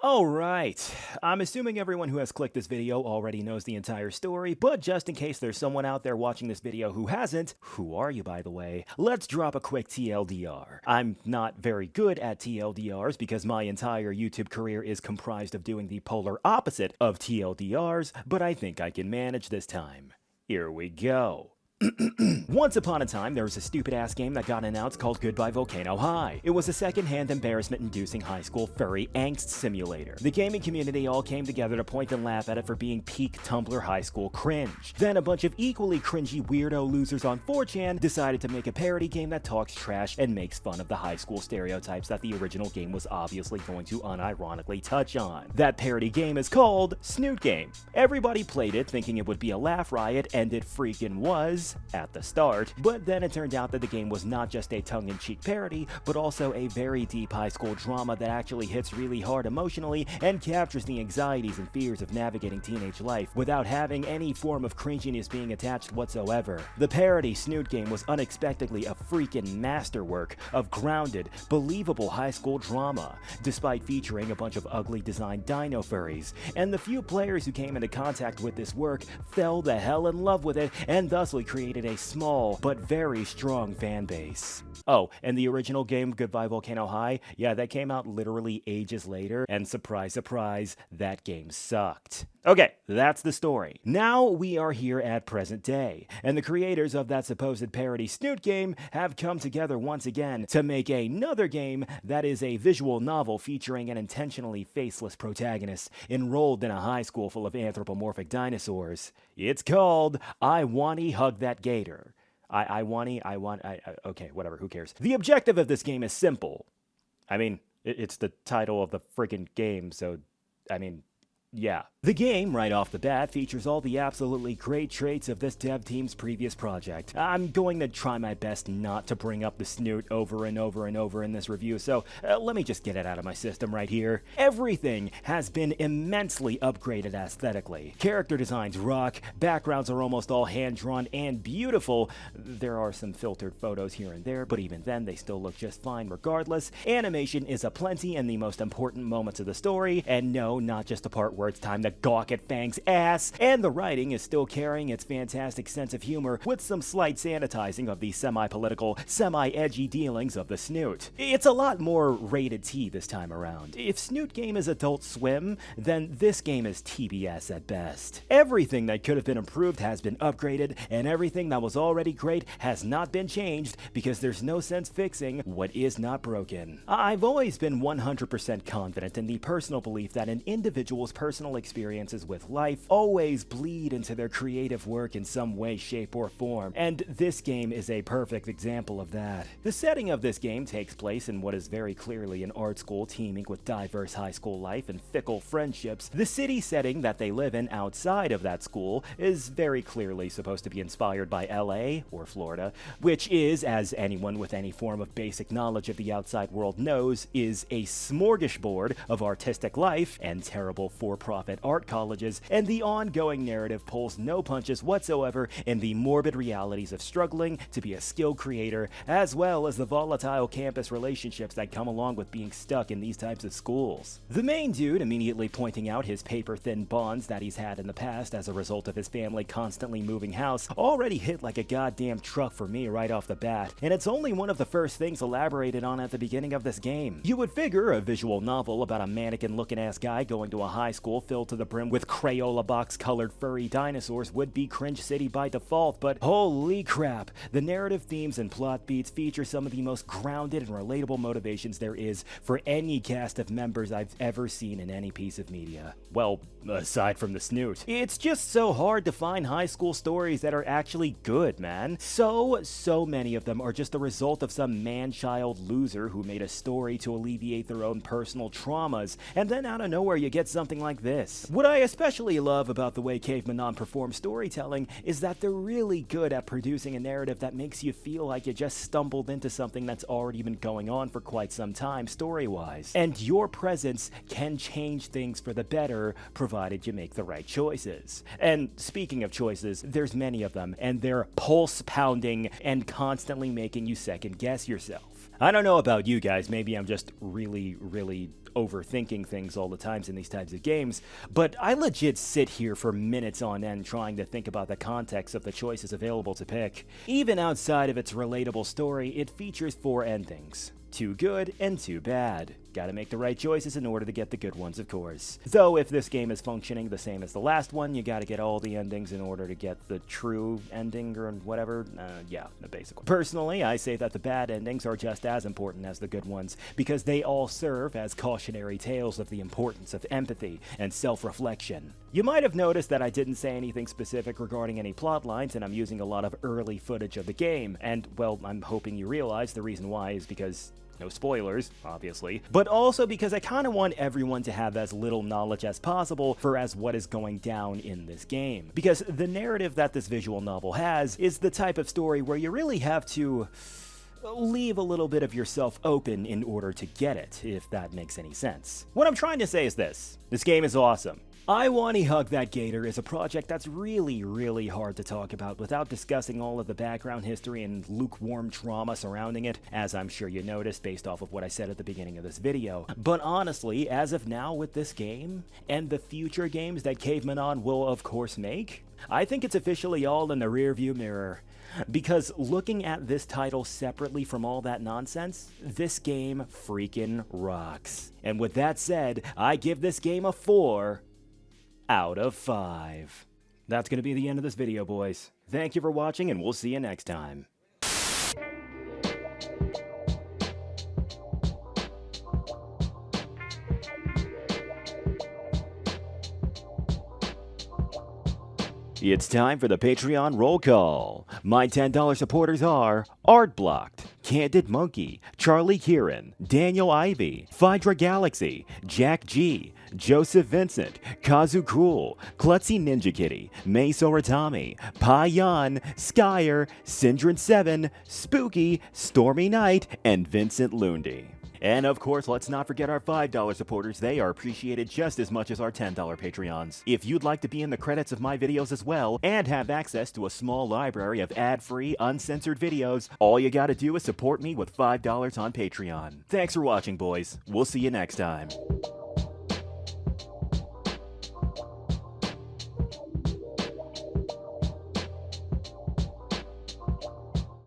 Alright, I'm assuming everyone who has clicked this video already knows the entire story, but just in case there's someone out there watching this video who hasn't, who are you by the way, let's drop a quick TLDR. I'm not very good at TLDRs because my entire YouTube career is comprised of doing the polar opposite of TLDRs, but I think I can manage this time. Here we go. Once upon a time, there was a stupid-ass game that got announced called Goodbye Volcano High. It was a second-hand embarrassment-inducing high school furry angst simulator. The gaming community all came together to point and laugh at it for being peak Tumblr high school cringe. Then a bunch of equally cringy weirdo losers on 4chan decided to make a parody game that talks trash and makes fun of the high school stereotypes that the original game was obviously going to unironically touch on. That parody game is called Snoot Game. Everybody played it thinking it would be a laugh riot, and it freaking was at the start, but then it turned out that the game was not just a tongue-in-cheek parody, but also a very deep high school drama that actually hits really hard emotionally and captures the anxieties and fears of navigating teenage life without having any form of cringiness being attached whatsoever. The parody Snoot Game was unexpectedly a freaking masterwork of grounded, believable high school drama, despite featuring a bunch of ugly designed dino furries, and the few players who came into contact with this work fell the hell in love with it and thusly created a small but very strong fan base. Oh, and the original game Goodbye Volcano High, yeah, that came out literally ages later, and surprise, surprise, that game sucked. Okay, that's the story. Now we are here at present day, and the creators of that supposed parody Snoot Game have come together once again to make another game that is a visual novel featuring an intentionally faceless protagonist enrolled in a high school full of anthropomorphic dinosaurs. It's called I Wanty Hug That Gator. Okay, whatever, who cares? The objective of this game is simple. I mean, it's the title of the friggin' game, so, I mean, yeah. The game, right off the bat, features all the absolutely great traits of this dev team's previous project. I'm going to try my best not to bring up the snoot over and over and over in this review, so let me just get it out of my system right here. Everything has been immensely upgraded aesthetically. Character designs rock, backgrounds are almost all hand-drawn and beautiful. There are some filtered photos here and there, but even then they still look just fine regardless. Animation is aplenty in the most important moments of the story, and no, not just the part where it's time to gawk at Fang's ass, and the writing is still carrying its fantastic sense of humor with some slight sanitizing of the semi-political, semi-edgy dealings of the Snoot. It's a lot more rated T this time around. If Snoot Game is Adult Swim, then this game is TBS at best. Everything that could have been improved has been upgraded, and everything that was already great has not been changed because there's no sense fixing what is not broken. I've always been 100% confident in the personal belief that an individual's personal experiences with life always bleed into their creative work in some way, shape, or form, and this game is a perfect example of that. The setting of this game takes place in what is very clearly an art school teeming with diverse high school life and fickle friendships. The city setting that they live in outside of that school is very clearly supposed to be inspired by LA or Florida, which is, as anyone with any form of basic knowledge of the outside world knows, is a smorgasbord of artistic life and terrible for-profit art colleges, and the ongoing narrative pulls no punches whatsoever in the morbid realities of struggling to be a skilled creator, as well as the volatile campus relationships that come along with being stuck in these types of schools. The main dude immediately pointing out his paper-thin bonds that he's had in the past as a result of his family constantly moving house already hit like a goddamn truck for me right off the bat, and it's only one of the first things elaborated on at the beginning of this game. You would figure a visual novel about a mannequin-looking ass guy going to a high school filled to the brim with Crayola box-colored furry dinosaurs would be cringe city by default, but holy crap, the narrative themes and plot beats feature some of the most grounded and relatable motivations there is for any cast of members I've ever seen in any piece of media. Well, aside from the Snoot. It's just so hard to find high school stories that are actually good, man. So many of them are just the result of some man-child loser who made a story to alleviate their own personal traumas, and then out of nowhere you get something like this. What I especially love about the way Caveman Non perform storytelling is that they're really good at producing a narrative that makes you feel like you just stumbled into something that's already been going on for quite some time story-wise. And your presence can change things for the better, provided you make the right choices. And speaking of choices, there's many of them, and they're pulse-pounding and constantly making you second-guess yourself. I don't know about you guys, maybe I'm just really overthinking things all the times in these types of games, but I legit sit here for minutes on end trying to think about the context of the choices available to pick. Even outside of its relatable story, it features 4 endings. 2 good and 2 bad. Gotta make the right choices in order to get the good ones, of course. Though if this game is functioning the same as the last one, you gotta get all the endings in order to get the true ending or whatever. Yeah, the basic one. Personally, I say that the bad endings are just as important as the good ones, because they all serve as cautionary tales of the importance of empathy and self-reflection. You might have noticed that I didn't say anything specific regarding any plot lines, and I'm using a lot of early footage of the game, and, well, I'm hoping you realize the reason why is because no spoilers, obviously, but also because I kind of want everyone to have as little knowledge as possible for as what is going down in this game. Because the narrative that this visual novel has is the type of story where you really have to leave a little bit of yourself open in order to get it, if that makes any sense. What I'm trying to say is this game is awesome. I Wanna Hug That Gator is a project that's really hard to talk about without discussing all of the background history and lukewarm trauma surrounding it, as I'm sure you noticed based off of what I said at the beginning of this video. But honestly, as of now with this game, and the future games that Caveman will of course make, I think it's officially all in the rearview mirror. Because looking at this title separately from all that nonsense, this game freaking rocks. And with that said, I give this game a 4 out of 5. That's going to be the end of this video, boys. Thank you for watching, and we'll see you next time. It's time for the Patreon roll call. My $10 supporters are Art Blocked, Candid Monkey, Charlie Kieran, Daniel Ivy, Phaedra Galaxy, Jack G, Joseph Vincent, Kazu Cruel, Klutzy Ninja Kitty, May Soratami, Pai Yan, Skyer, Syndrin7, Spooky, Stormy Knight, and Vincent Lundy. And of course, let's not forget our $5 supporters. They are appreciated just as much as our $10 Patreons. If you'd like to be in the credits of my videos as well, and have access to a small library of ad-free, uncensored videos, all you gotta do is support me with $5 on Patreon. Thanks for watching, boys. We'll see you next time.